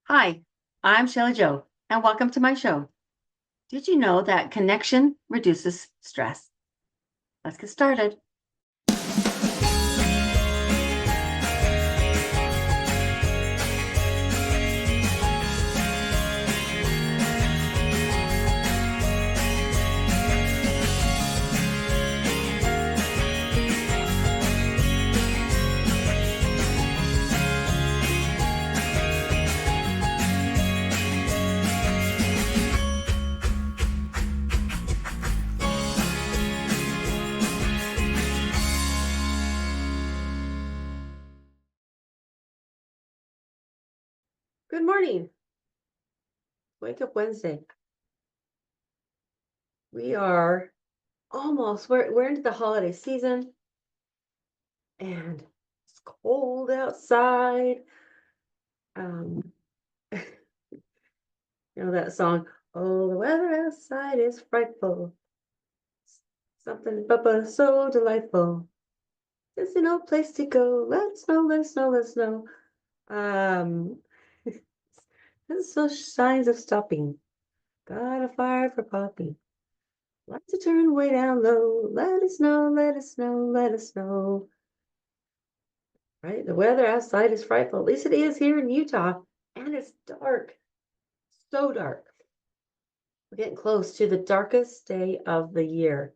Hi, I'm Shelly Jo, and welcome to my show. Did you know that connection reduces stress? Let's get started. Good morning. Wake up Wednesday. We are we're into the holiday season and it's cold outside. Um, that song, "Oh, the weather outside is frightful. Something but so delightful. There's no place to go. Let it snow, let it snow, let it snow." Um, there's no signs of stopping. Got a fire for popping. Like to turn way down low. Let it snow, let it snow, let it snow. Right? The weather outside is frightful. At least it is here in Utah. And it's dark. So dark. We're getting close to the darkest day of the year,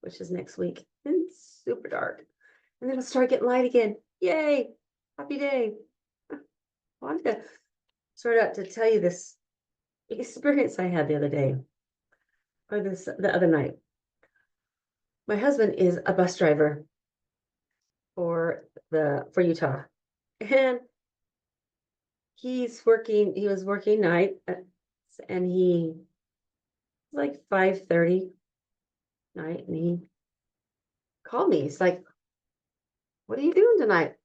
which is next week. And it's super dark. And then it'll start getting light again. Yay! Happy day. I wanted to start out to tell you this experience I had the other day, or the other night. My husband is a bus driver for Utah. And he was working night, and he was like 5:30 night, and he called me. He's like, "What are you doing tonight?"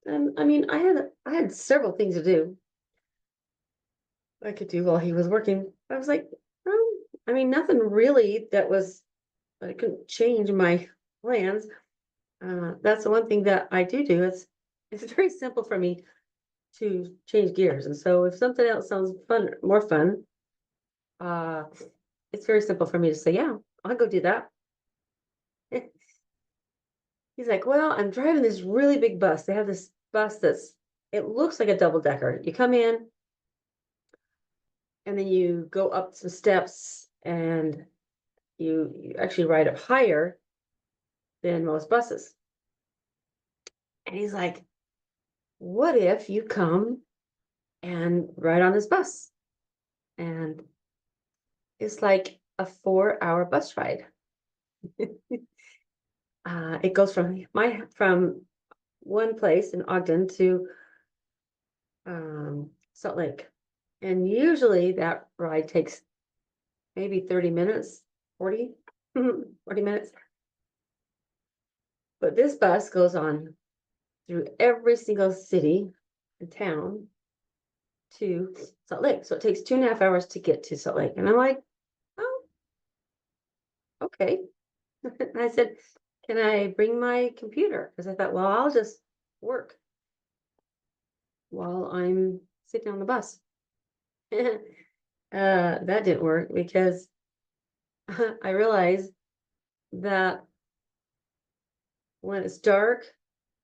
And I mean, I had several things to do I could do while he was working. I was like, I mean, nothing really I couldn't change my plans. That's the one thing that I do. It's very simple for me to change gears. And so if something else sounds more fun, uh, it's very simple for me to say, yeah, I'll go do that. He's like, well, I'm driving this really big bus. They have this bus it looks like a double decker. You come in and then you go up some steps and you actually ride up higher than most buses. And he's like, what if you come and ride on this bus? And it's like a 4-hour bus ride. It goes from one place in Ogden to Salt Lake. And usually that ride takes maybe 30 minutes, 40, 40 minutes. But this bus goes on through every single city and town to Salt Lake. So it takes 2.5 hours to get to Salt Lake. And I'm like, oh, okay. And I said, can I bring my computer? Because I thought, well, I'll just work while I'm sitting on the bus. That didn't work because I realized that when it's dark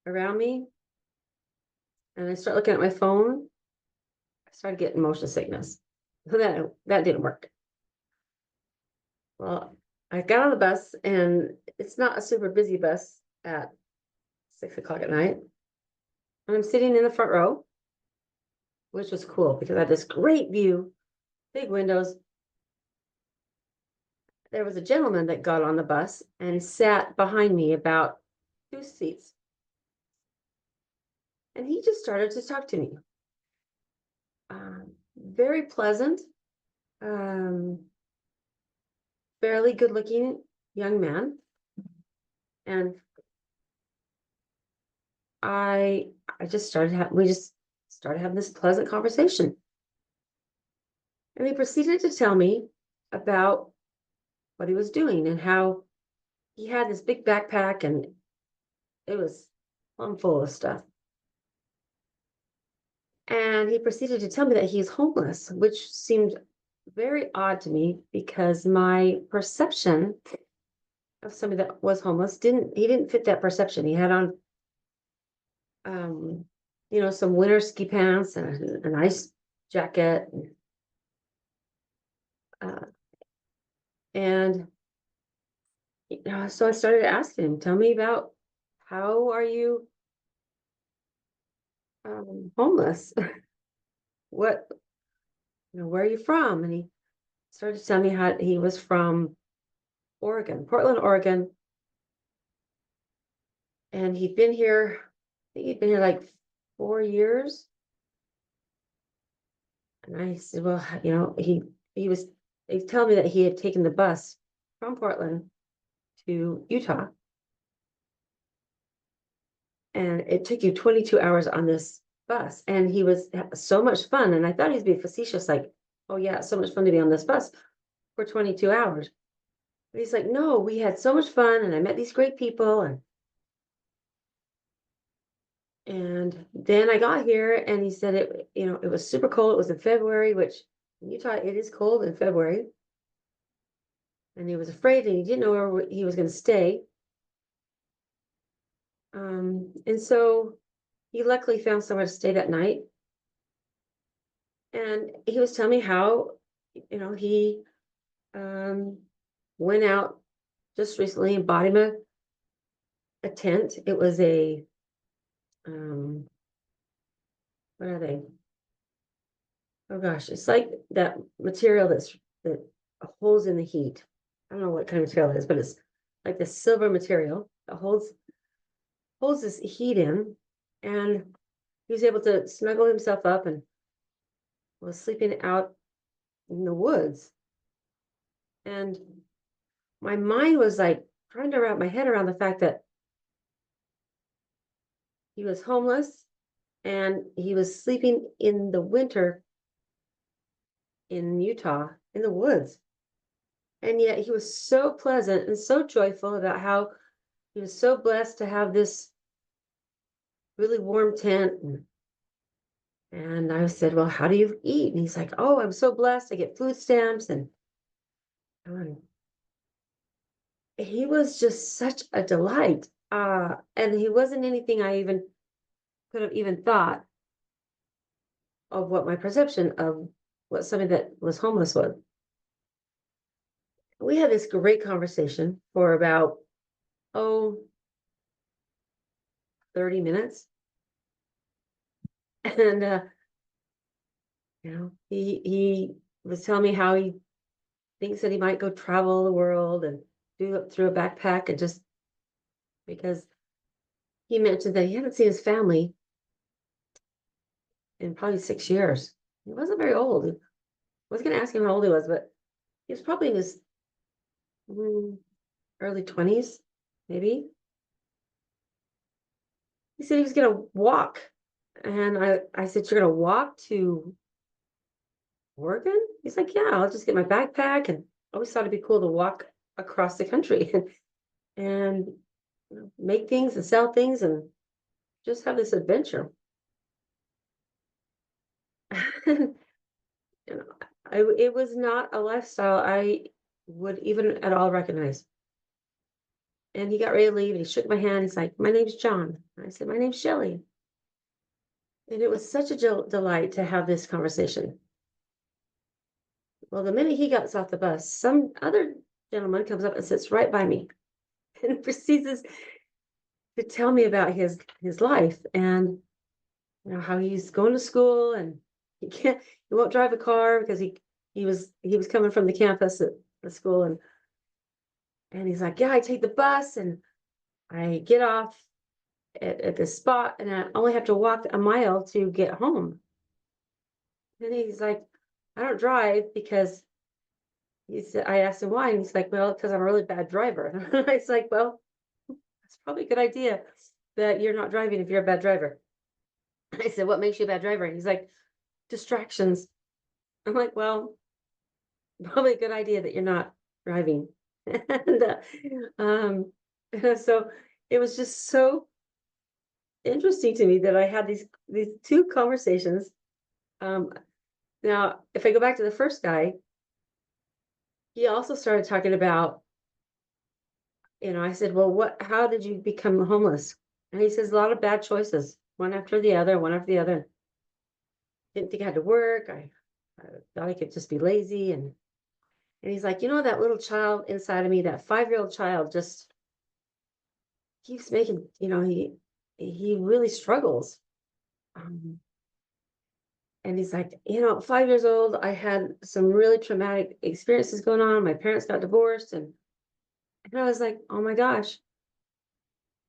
around me and I start looking at my phone, I started getting motion sickness. So that didn't work. Well, I got on the bus and it's not a super busy bus at 6 o'clock at night. And I'm sitting in the front row, which was cool because I had this great view, big windows. There was a gentleman that got on the bus and sat behind me about 2 seats. And he just started to talk to me. Very pleasant, fairly good looking young man. And we just started having this pleasant conversation. And he proceeded to tell me about what he was doing and how he had this big backpack and it was plumb full of stuff. And he proceeded to tell me that he's homeless, which seemed very odd to me because my perception of somebody that was homeless didn't fit that perception. He had on um, some winter ski pants and a nice jacket. Uh, and so I started asking him, tell me about how are you homeless? What, where are you from? And he started to tell me how he was from Oregon, Portland, Oregon. And he'd been here, I think he'd been here like 4 years. And I said, well, he was, he telling me that he had taken the bus from Portland to Utah. And it took you 22 hours on this bus. And he was so much fun. And I thought he'd be facetious, like, oh, yeah, it's so much fun to be on this bus for 22 hours. But he's like, no, we had so much fun. And I met these great people. And then I got here and he said it was super cold. It was in February, which in Utah, it is cold in February. And he was afraid and he didn't know where he was going to stay. And so he luckily found somewhere to stay that night. And he was telling me how, he went out just recently and bought him a tent. It was what are they? Oh gosh, it's like that material that holds in the heat. I don't know what kind of material it is, but it's like this silver material that holds this heat in. And he was able to snuggle himself up and was sleeping out in the woods. And my mind was like trying to wrap my head around the fact that he was homeless and he was sleeping in the winter in Utah in the woods. And yet he was so pleasant and so joyful about how he was so blessed to have this really warm tent. And I said, well, how do you eat? And he's like, oh, I'm so blessed. I get food stamps. And he was just such a delight. And he wasn't anything I even could have even thought of what my perception of what somebody that was homeless was. We had this great conversation for about, 30 minutes. And, he was telling me how he thinks that he might go travel the world and do it through a backpack and just because he mentioned that he hadn't seen his family in probably 6 years. He wasn't very old. I was going to ask him how old he was, but he was probably in his early 20s, maybe. He said he was going to walk. And I said, you're going to walk to Oregon? He's like, yeah, I'll just get my backpack. And I always thought it'd be cool to walk across the country and make things and sell things and just have this adventure. It was not a lifestyle I would even at all recognize. And he got ready to leave and he shook my hand. He's like, my name's John. I said, my name's Shelly. And it was such a delight to have this conversation. Well, the minute he gets off the bus, some other gentleman comes up and sits right by me and proceeds to tell me about his life and how he's going to school and he won't drive a car because he was coming from the campus at the school and he's like, yeah, I take the bus and I get off at this spot and I only have to walk a mile to get home. And he's like, I don't drive because I asked him why, and he's like, well, because I'm a really bad driver. And I was like, well, that's probably a good idea that you're not driving if you're a bad driver. I said, what makes you a bad driver? And he's like, distractions. I'm like, well, probably a good idea that you're not driving. And so it was just so interesting to me that I had these two conversations Um, Now, if I go back to the first guy, he also started talking about, I said, well, how did you become homeless? And he says, a lot of bad choices, one after the other, one after the other. Didn't think I had to work. I thought I could just be lazy. And he's like, that little child inside of me, that 5-year-old child just keeps making, he really struggles. Um, and he's like, 5 years old, I had some really traumatic experiences going on. My parents got divorced, and I was like, oh my gosh,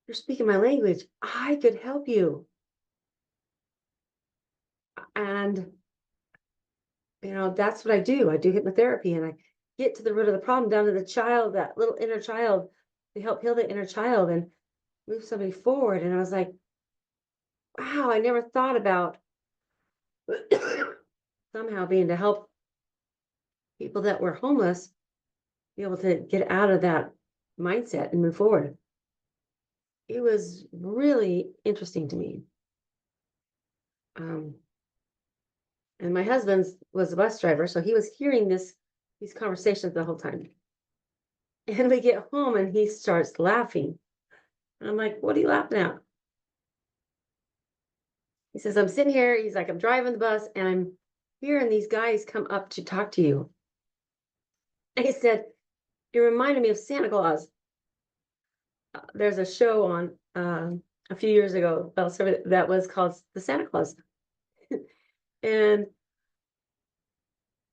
you're speaking my language. I could help you. And, that's what I do. I do hypnotherapy, and I get to the root of the problem, down to the child, that little inner child, to help heal the inner child and move somebody forward. And I was like, wow, I never thought about somehow being to help people that were homeless be able to get out of that mindset and move forward. It was really interesting to me. Um, and my husband was a bus driver, so he was hearing these conversations the whole time. And we get home and he starts laughing. And I'm like, what are you laughing at? He says, I'm sitting here. He's like, I'm driving the bus and I'm hearing these guys come up to talk to you. And he said, it reminded me of Santa Claus. There's a show on a few years ago that was called The Santa Claus. And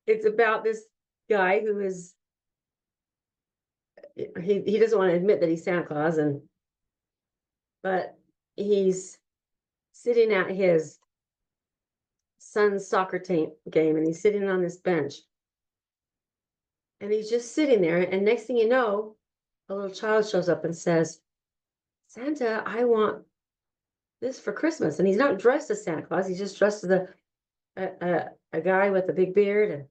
it's about this guy who is, he doesn't want to admit that he's Santa Claus, but he's sitting at his son's soccer game, and he's sitting on this bench, and he's just sitting there, and next thing you know, a little child shows up and says, Santa, I want this for Christmas. And he's not dressed as Santa Claus, he's just dressed as a guy with a big beard.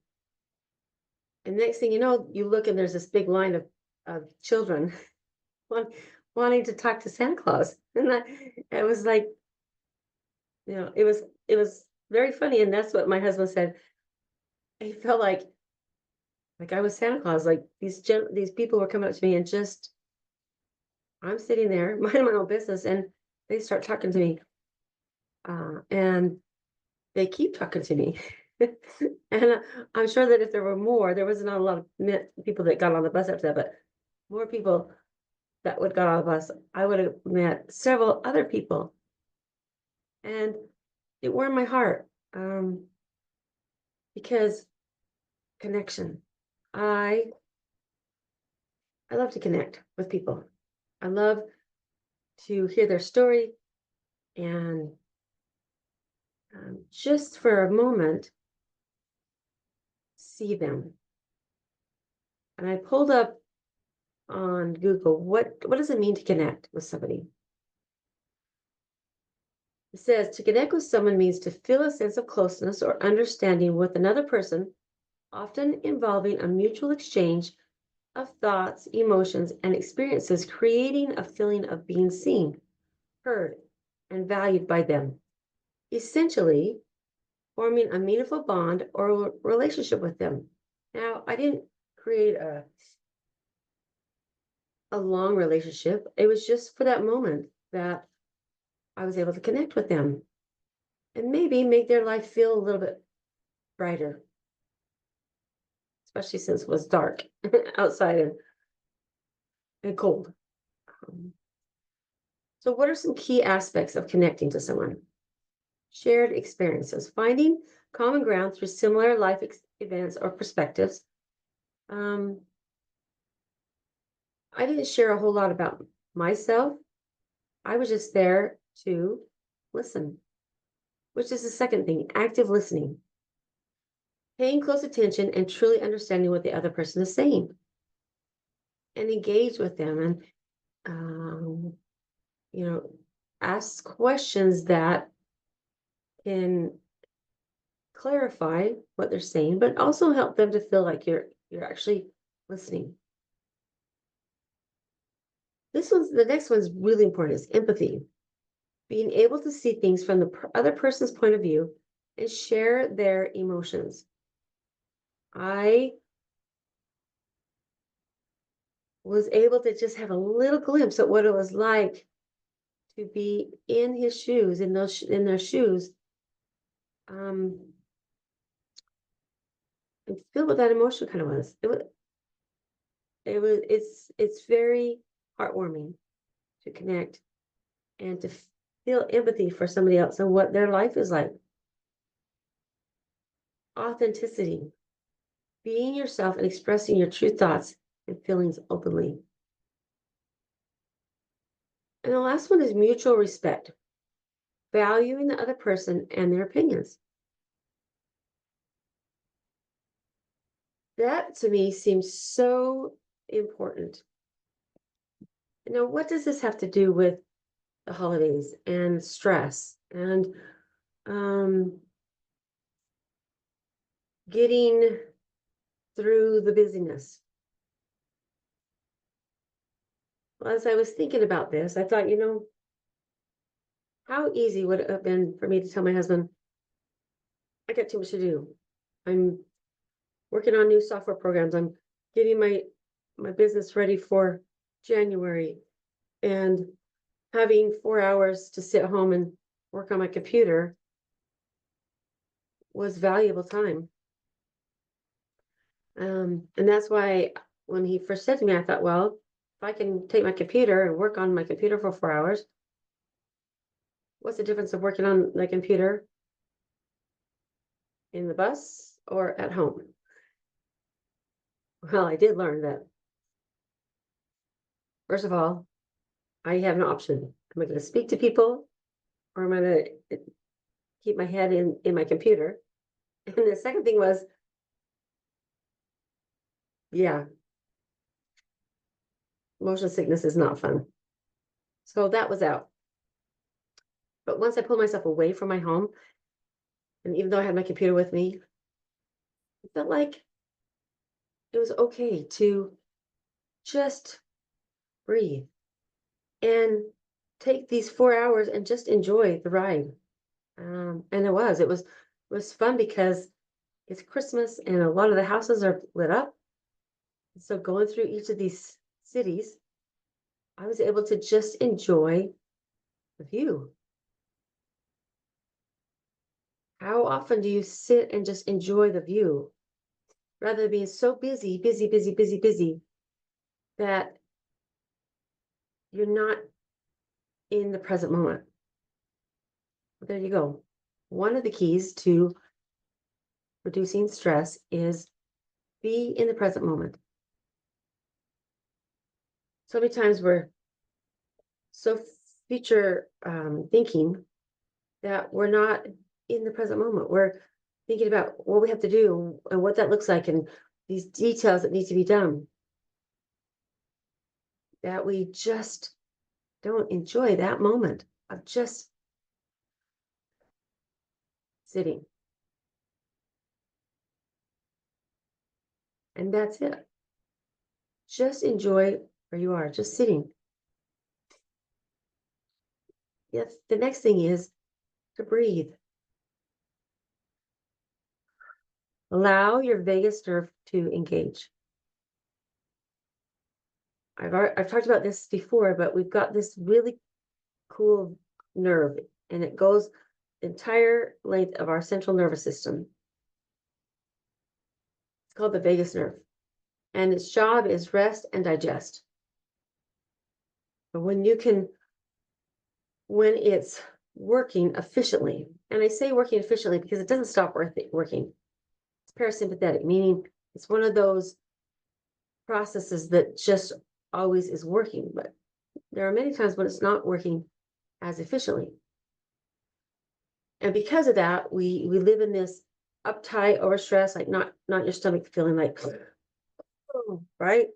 And next thing you know, you look and there's this big line of children wanting to talk to Santa Claus. And it was like, it was very funny. And that's what my husband said. He felt like I was Santa Claus. Like these people were coming up to me, and just I'm sitting there minding my own business, and they start talking to me, and they keep talking to me. And I'm sure that if there were more, there was not a lot of people that got on the bus after that, but more people that would got on the bus, I would have met several other people, and it warmed my heart, because connection. I I love to connect with people. I love to hear their story, and just for a moment see them. And I pulled up on Google, what does it mean to connect with somebody? It says to connect with someone means to feel a sense of closeness or understanding with another person, often involving a mutual exchange of thoughts, emotions, and experiences, creating a feeling of being seen, heard, and valued by them. Essentially, forming a meaningful bond or relationship with them. Now, I didn't create a long relationship. It was just for that moment that I was able to connect with them and maybe make their life feel a little bit brighter, especially since it was dark outside and cold. Um, so, what are some key aspects of connecting to someone? Shared experiences, finding common ground through similar life events or perspectives. Um, I didn't share a whole lot about myself. I was just there to listen, which is the second thing, active listening, paying close attention and truly understanding what the other person is saying, and engage with them, and um, you know ask questions that can clarify what they're saying, but also help them to feel like you're actually listening. The next one's really important, is empathy, being able to see things from the other person's point of view and share their emotions. I was able to just have a little glimpse at what it was like to be in his shoes, in their shoes, um, and feel what that emotion kind of was. It's very heartwarming to connect and to feel empathy for somebody else and what their life is like. Authenticity, being yourself and expressing your true thoughts and feelings openly. And the last one is mutual respect, valuing the other person and their opinions. That to me seems so important. What does this have to do with the holidays and stress and um, getting through the busyness? Well, as I was thinking about this, I thought, how easy would it have been for me to tell my husband, I got too much to do. I'm working on new software programs. I'm getting my business ready for January, and having 4 hours to sit home and work on my computer was valuable time. And that's why when he first said to me, I thought, well, if I can take my computer and work on my computer for 4 hours, what's the difference of working on the computer in the bus or at home? Well, I did learn that, first of all, I have an option. Am I going to speak to people, or am I going to keep my head in my computer? And the second thing was, yeah, motion sickness is not fun. So that was out. But once I pulled myself away from my home, and even though I had my computer with me, it felt like it was okay to just breathe and take these 4 hours and just enjoy the ride. And it was fun because it's Christmas and a lot of the houses are lit up. So going through each of these cities, I was able to just enjoy the view. How often do you sit and just enjoy the view rather than being so busy, busy, busy, busy, busy that you're not in the present moment? Well, there you go. One of the keys to reducing stress is be in the present moment. So many times we're so future thinking that we're not in the present moment. We're thinking about what we have to do and what that looks like and these details that need to be done, that we just don't enjoy that moment of just sitting. And that's it. Just enjoy where you are, just sitting. Yes, the next thing is to breathe. Allow your vagus nerve to engage. I've talked about this before, but we've got this really cool nerve, and it goes the entire length of our central nervous system. It's called the vagus nerve, and its job is rest and digest. But when it's working efficiently, and I say working efficiently because it doesn't stop working. It's parasympathetic, meaning it's one of those processes that just always is working, but there are many times when it's not working as efficiently. And because of that, we live in this uptight, overstressed, like not your stomach feeling like, oh, right?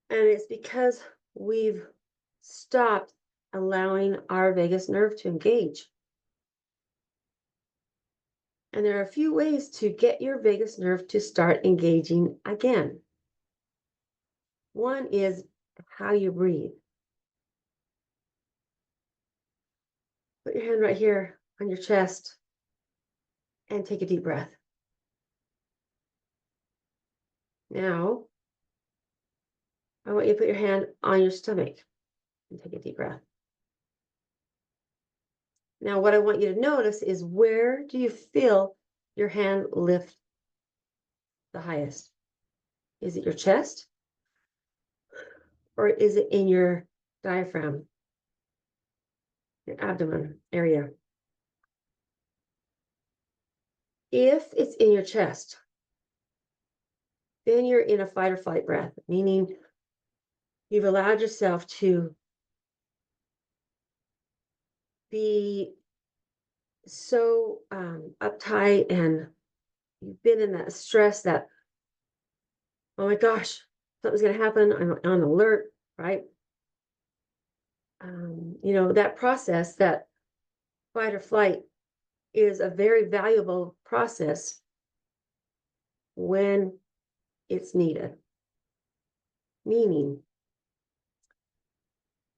And it's because we've stopped allowing our vagus nerve to engage. And there are a few ways to get your vagus nerve to start engaging again. One is how you breathe. Put your hand right here on your chest and take a deep breath. Now, I want you to put your hand on your stomach and take a deep breath. Now, what I want you to notice is, where do you feel your hand lift the highest? Is it your chest, or is it in your diaphragm, your abdomen area? If it's in your chest, then you're in a fight or flight breath, meaning you've allowed yourself to be so uptight, and you've been in that stress that, oh my gosh, something's going to happen. I'm on alert, right? That process, that fight or flight, is a very valuable process when it's needed. Meaning,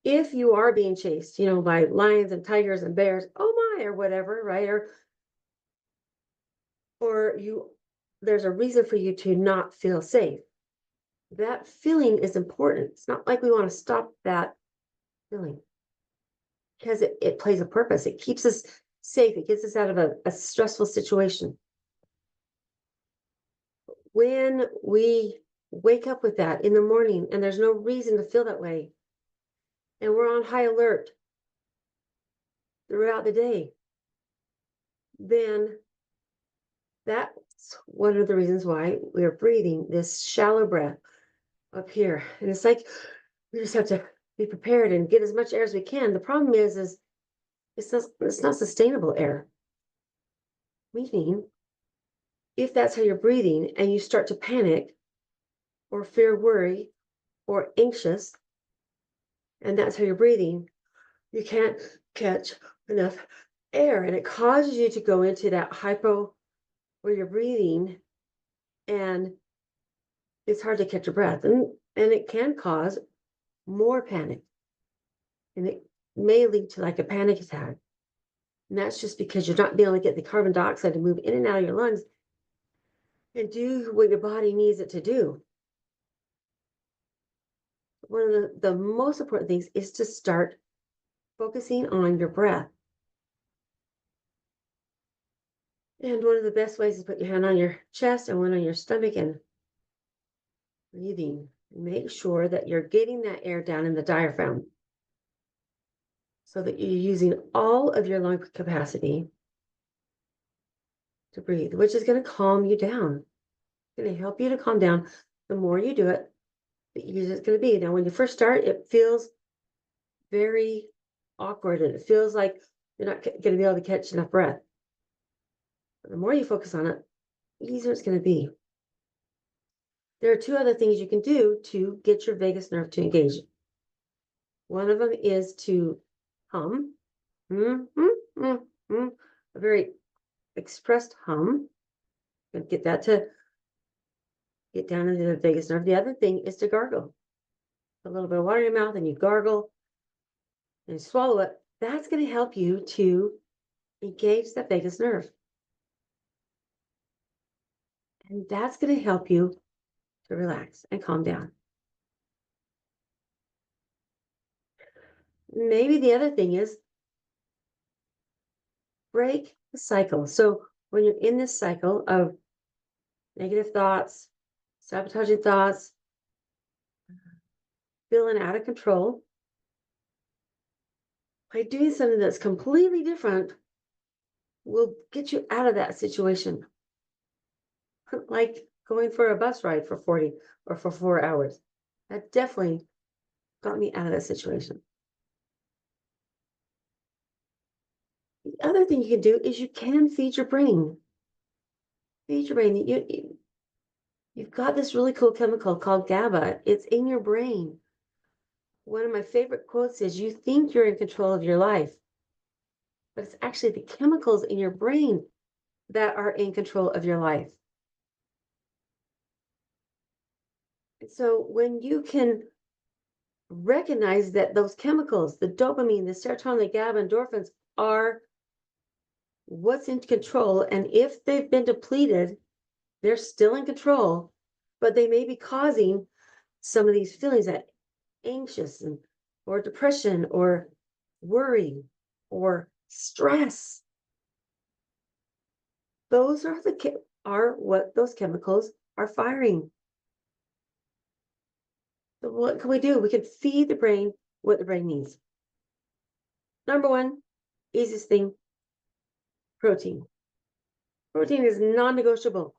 if you are being chased, by lions and tigers and bears, oh my, or whatever, right? Or there's a reason for you to not feel safe. That feeling is important. It's not like we want to stop that feeling, because it plays a purpose. It keeps us safe. It gets us out of a stressful situation. When we wake up with that in the morning and there's no reason to feel that way, and we're on high alert throughout the day, then that's one of the reasons why we're breathing this shallow breath up here. And it's like we just have to be prepared and get as much air as we can. The problem is it's not sustainable air. Meaning, if that's how you're breathing and you start to panic or fear, worry, or anxious, and that's how you're breathing, you can't catch enough air, and it causes you to go into that hypo, where you're breathing and it's hard to catch your breath, and it can cause more panic, and it may lead to like a panic attack. And that's just because you're not being able to get the carbon dioxide to move in and out of your lungs and do what your body needs it to do. One of the most important things is to start focusing on your breath. And one of the best ways is put your hand on your chest and one on your stomach and breathing. Make sure that you're getting that air down in the diaphragm, so that you're using all of your lung capacity to breathe, which is going to calm you down. It's going to help you to calm down. The more you do it, the easier it's going to be. Now, when you first start, it feels very awkward, and it feels like you're not going to be able to catch enough breath. But the more you focus on it, the easier it's going to be. There are two other things you can do to get your vagus nerve to engage. One of them is to hum, a very expressed hum, and get that to get down into the vagus nerve. The other thing is to gargle. A little bit of water in your mouth, and you gargle and you swallow it. That's going to help you to engage that vagus nerve. And that's going to help you to relax and calm down. Maybe the other thing is break the cycle. So when you're in this cycle of negative thoughts, sabotaging thoughts, feeling out of control, by doing something that's completely different will get you out of that situation. Like going for a bus ride for 40 or for 4 hours. That definitely got me out of that situation. The other thing you can do is you can feed your brain. Feed your brain. You've got this really cool chemical called GABA. It's in your brain. One of my favorite quotes is, you think you're in control of your life, but it's actually the chemicals in your brain that are in control of your life. And so when you can recognize that those chemicals, the dopamine, the serotonin, the GABA, endorphins, are what's in control. And if they've been depleted, they're still in control, but they may be causing some of these feelings that anxious and or depression or worry or stress. Those are what those chemicals are firing. So what can we do? We can feed the brain what the brain needs. Number one, easiest thing, protein. Protein is non-negotiable.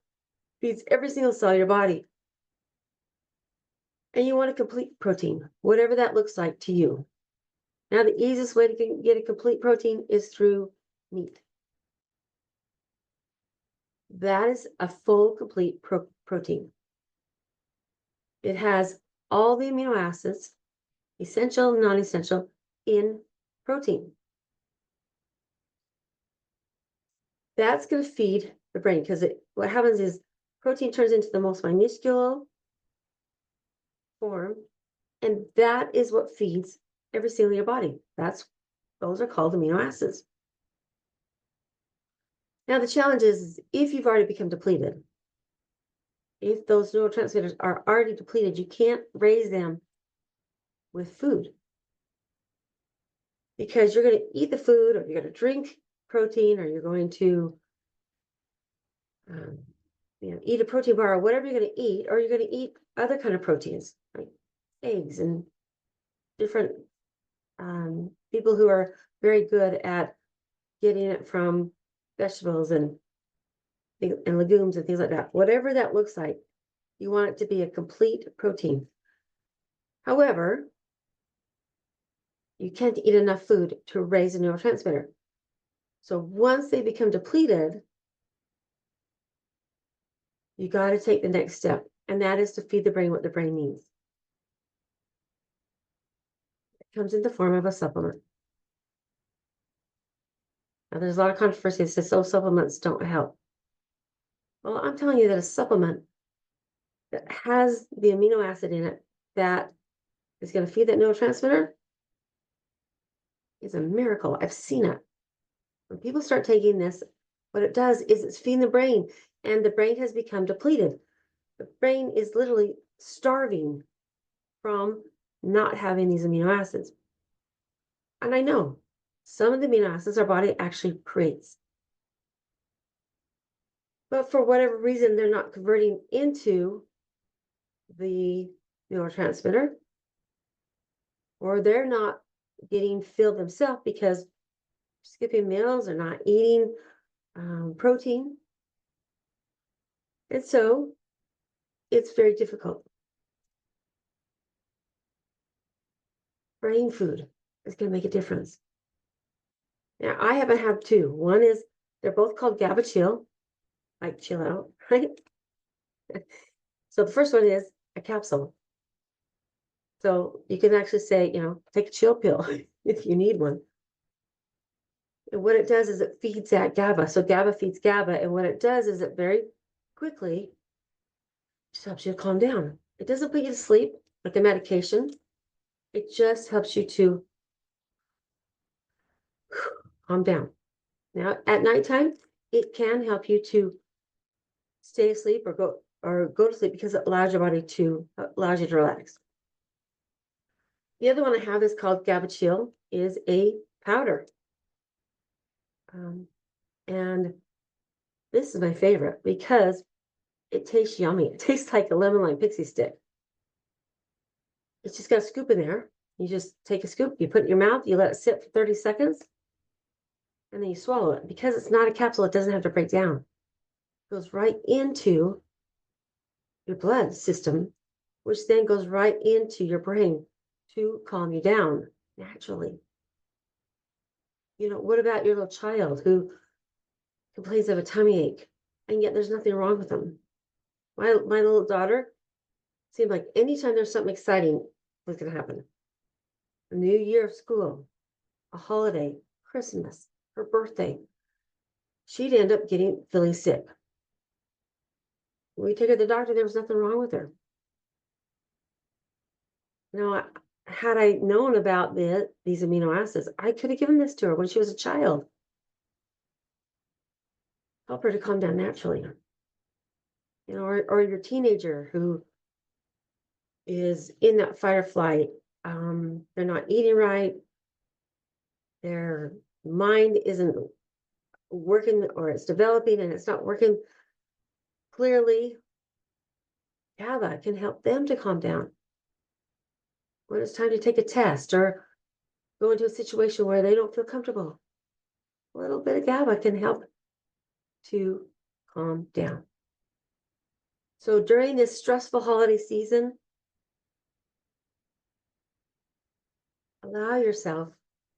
Feeds every single cell of your body. And you want a complete protein, whatever that looks like to you. Now, the easiest way to get a complete protein is through meat. That is a full, complete protein. It has all the amino acids, essential, non-essential, in protein. That's going to feed the brain because what happens is protein turns into the most minuscule form, and that is what feeds every cell in your body. Those are called amino acids. Now, the challenge is if you've already become depleted, if those neurotransmitters are already depleted, you can't raise them with food because you're going to eat the food or you're going to drink protein or you're going to eat a protein bar or whatever you're going to eat, or you're going to eat other kind of proteins like eggs and different people who are very good at getting it from vegetables and legumes and things like that. Whatever that looks like, you want it to be a complete protein. However, you can't eat enough food to raise a neurotransmitter. So once they become depleted, you got to take the next step, and that is to feed the brain what the brain needs. It comes in the form of a supplement. Now, there's a lot of controversy that says, supplements don't help. Well, I'm telling you that a supplement that has the amino acid in it that is going to feed that neurotransmitter is a miracle. I've seen it. When people start taking this, what it does is it's feeding the brain, and the brain has become depleted. The brain is literally starving from not having these amino acids. And I know some of the amino acids our body actually creates. But for whatever reason, they're not converting into the neurotransmitter, or they're not getting filled themselves because skipping meals or not eating protein. And so it's very difficult. Brain food is going to make a difference. Now, I haven't had two. One is, they're both called GABA Chill, like chill out, right? So the first one is a capsule. So you can actually say, take a chill pill if you need one. And what it does is it feeds that GABA. So GABA feeds GABA. And what it does is it very quickly just helps you to calm down. It doesn't put you to sleep like a medication. It just helps you to calm down. Now, at nighttime, it can help you to stay asleep or go to sleep because it allows you to relax. The other one I have is called GABA Chill, is a powder. And this is my favorite because it tastes yummy. It tastes like a lemon lime pixie stick. It's just got a scoop in there. You just take a scoop, you put it in your mouth, you let it sit for 30 seconds, and then you swallow it. Because it's not a capsule, it doesn't have to break down. It goes right into your blood system, which then goes right into your brain to calm you down naturally. What about your little child who complains of a tummy ache, and yet there's nothing wrong with them? My little daughter seemed like anytime there's something exciting was going to happen. A new year of school, a holiday, Christmas, her birthday, she'd end up feeling sick. When we took her to the doctor, there was nothing wrong with her. Now, had I known about these amino acids, I could have given this to her when she was a child. help her to calm down naturally. Or your teenager who is in that fight or flight. They're not eating right. Their mind isn't working, or it's developing and it's not working clearly. GABA can help them to calm down. When it's time to take a test or go into a situation where they don't feel comfortable, a little bit of GABA can help to calm down. So during this stressful holiday season, allow yourself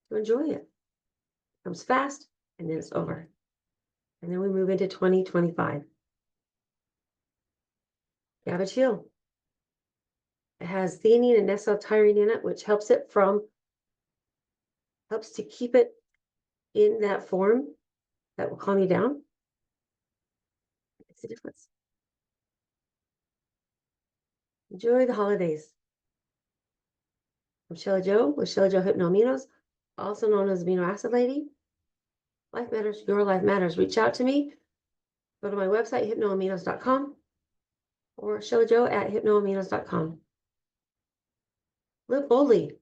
to enjoy it. It comes fast and then it's over. And then we move into 2025. GABA Chill. It has theanine and N-acetyltyrine in it, which helps to keep it in that form that will calm you down. It makes a difference. Enjoy the holidays. I'm Shelly Jo with Shelly Jo Hypno-Aminos, also known as Amino Acid Lady. Life matters, your life matters. Reach out to me. Go to my website, hypnoaminos.com, or shellyjo@hypnoaminos.com. Live boldly.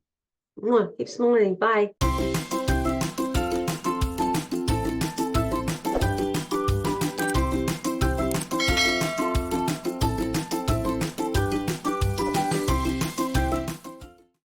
Keep smiling. Bye.